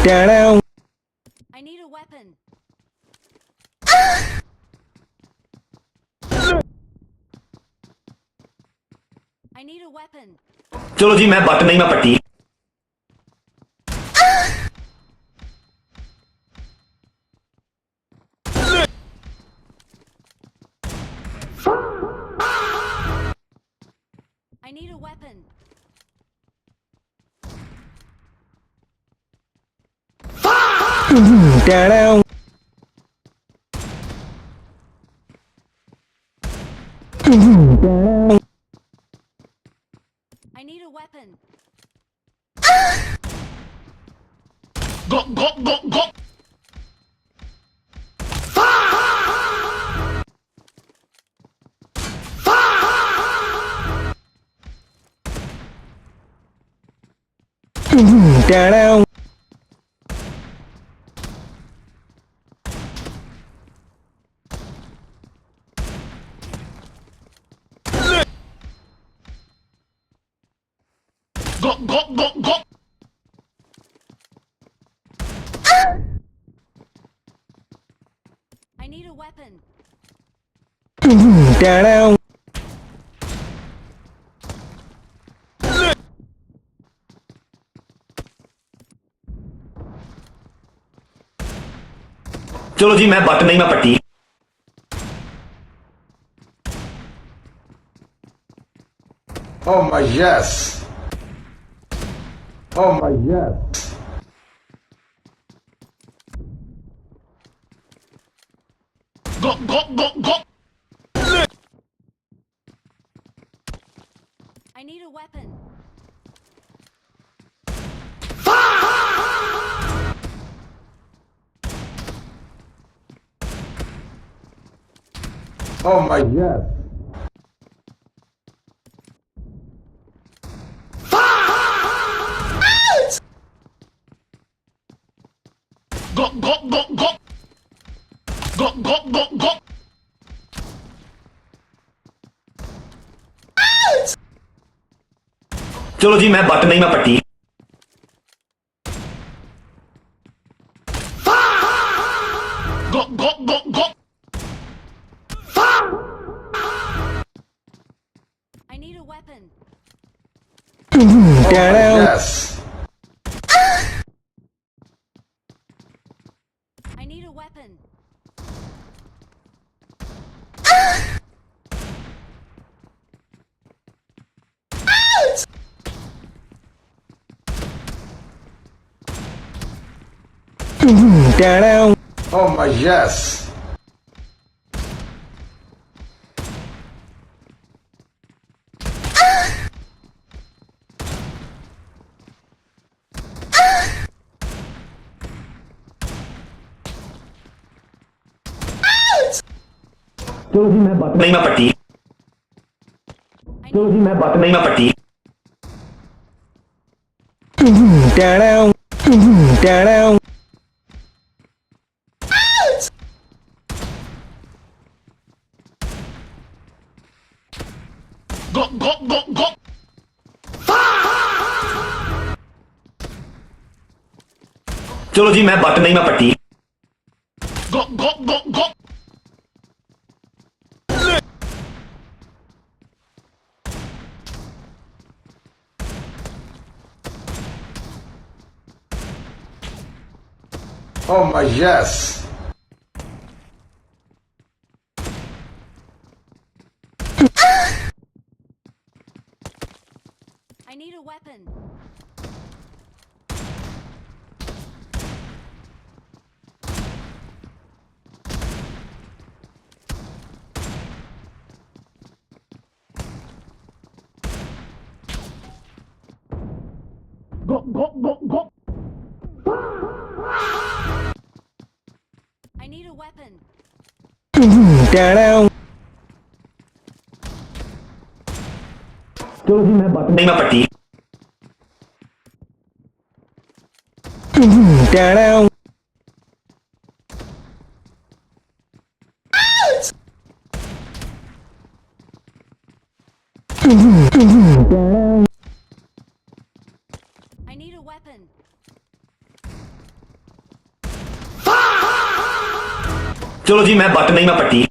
Down. I need a weapon. I need a weapon. चलो जी मैं but नहीं मैं पट्टी I need a weapon. Down. I need a weapon. go go go go Down. go go go go I need a weapon. Down. चलो जी मैं but नहीं मैं पट्टी Oh my yes. Oh my yes. go go go go I need a weapon. Oh my yes. go go go go go go go go चलो जी मैं but नहीं मैं पट्टी go go go go I need a weapon. Oh Down. my yes. I need a weapon. Down. Oh my yes. चलो जी मैं but नहीं मैं पट्टी I चलो need जी मैं बट नहीं मैं पट्टी Down. Down. go go go go चलो जी मैं बट नहीं मैं पट्टी go go go go Oh my yes. I need a weapon. go go go go I need a weapon. Down. चलो जी मैं बट नहीं मैं पट्टी Down. I need a weapon. ਚਲੋ ਜੀ ਮੈਂ ਬੱਟ ਨਹੀਂ ਮੈਂ ਪੱਟੀ